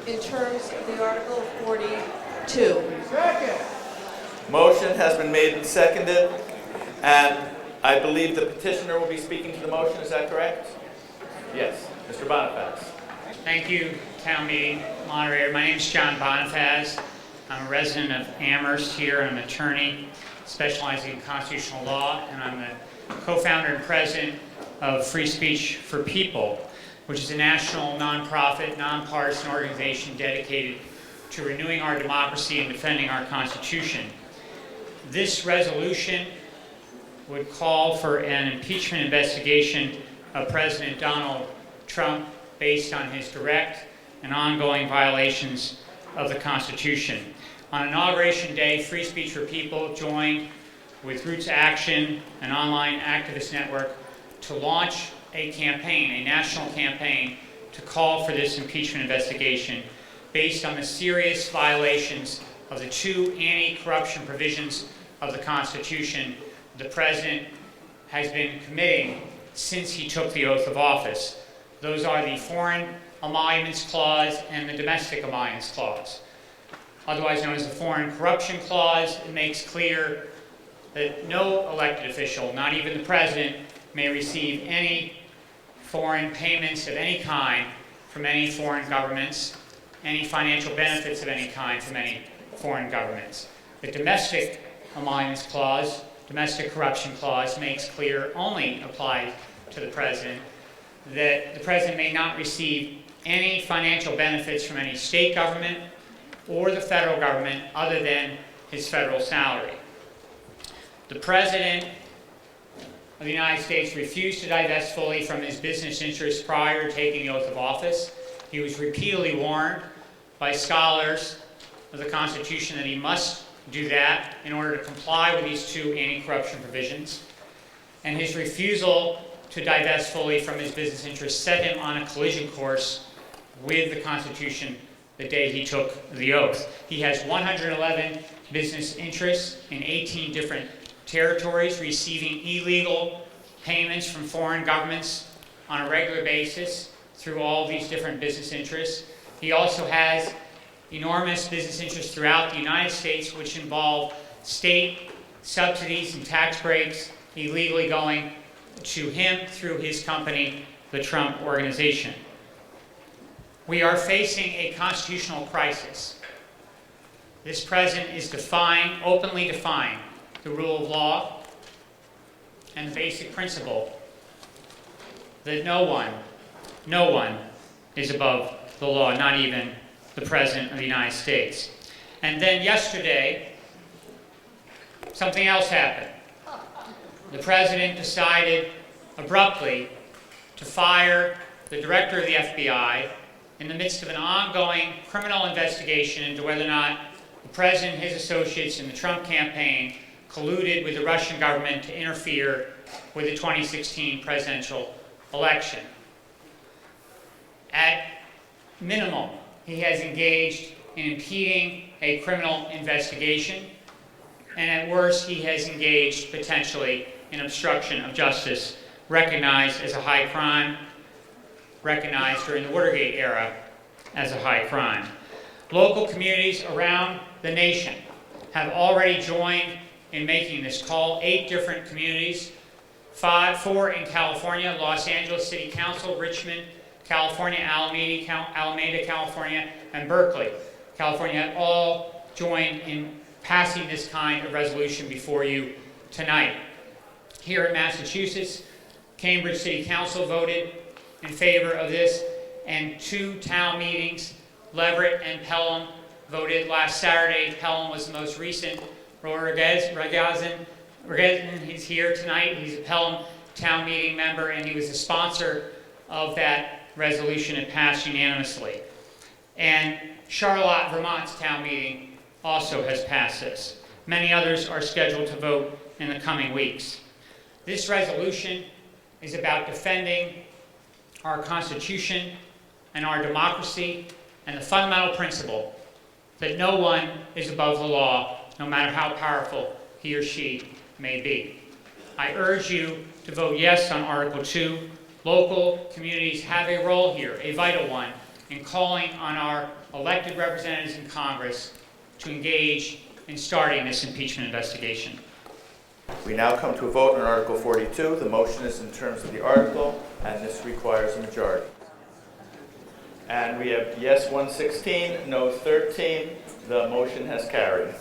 in terms of the Article 42. Second. Motion has been made and seconded, and I believe the petitioner will be speaking to the motion. Is that correct? Yes. Mr. Bonifaz. Thank you, town meeting moderator. My name is John Bonifaz. I'm a resident of Amherst here. I'm an attorney specializing in constitutional law, and I'm the co-founder and president of Free Speech for People, which is a national nonprofit, nonpartisan organization dedicated to renewing our democracy and defending our Constitution. This resolution would call for an impeachment investigation of President Donald Trump based on his direct and ongoing violations of the Constitution. On Inauguration Day, Free Speech for People joined with Roots Action, an online activist network, to launch a campaign, a national campaign, to call for this impeachment investigation based on the serious violations of the two anti-corruption provisions of the Constitution the President has been committing since he took the oath of office. Those are the Foreign Emoluments Clause and the Domestic Emoluments Clause. Otherwise known as the Foreign Corruption Clause, it makes clear that no elected official, not even the President, may receive any foreign payments of any kind from any foreign governments, any financial benefits of any kind from any foreign governments. The Domestic Emoluments Clause, Domestic Corruption Clause, makes clear, only applies to the President, that the President may not receive any financial benefits from any state government or the federal government other than his federal salary. The President of the United States refused to divest fully from his business interests prior to taking the oath of office. He was repeatedly warned by scholars of the Constitution that he must do that in order to comply with these two anti-corruption provisions. And his refusal to divest fully from his business interests set him on a collision course with the Constitution the day he took the oath. He has 111 business interests in 18 different territories, receiving illegal payments from foreign governments on a regular basis through all these different business interests. He also has enormous business interests throughout the United States, which involve state subsidies and tax breaks illegally going to him through his company, the Trump Organization. We are facing a constitutional crisis. This president is openly defying the rule of law and the basic principle that no one is above the law, not even the President of the United States. And then yesterday, something else happened. The President decided abruptly to fire the director of the FBI in the midst of an ongoing criminal investigation into whether or not the President and his associates in the Trump campaign colluded with the Russian government to interfere with the 2016 presidential election. At minimum, he has engaged in impeding a criminal investigation, and at worst, he has engaged potentially in obstruction of justice, recognized as a high crime, recognized during the Watergate era as a high crime. Local communities around the nation have already joined in making this call. 8 different communities, 4 in California, Los Angeles City Council, Richmond, California, Alameda, California, and Berkeley, California, have all joined in passing this kind of resolution before you tonight. Here in Massachusetts, Cambridge City Council voted in favor of this, and 2 town meetings, Leverett and Pelham, voted last Saturday. Pelham was the most recent. Roy Regazin, he's here tonight. He's a Pelham town meeting member, and he was the sponsor of that resolution. It passed unanimously. And Charlotte, Vermont's town meeting also has passed this. Many others are scheduled to vote in the coming weeks. This resolution is about defending our Constitution and our democracy and the fundamental principle that no one is above the law, no matter how powerful he or she may be. I urge you to vote yes on Article 2. Local communities have a role here, a vital one, and calling on our elected representatives in Congress to engage in starting this impeachment investigation. We now come to a vote on Article 42. The motion is in terms of the article, and this requires a majority. And we have yes 116, no 13. The motion has carried.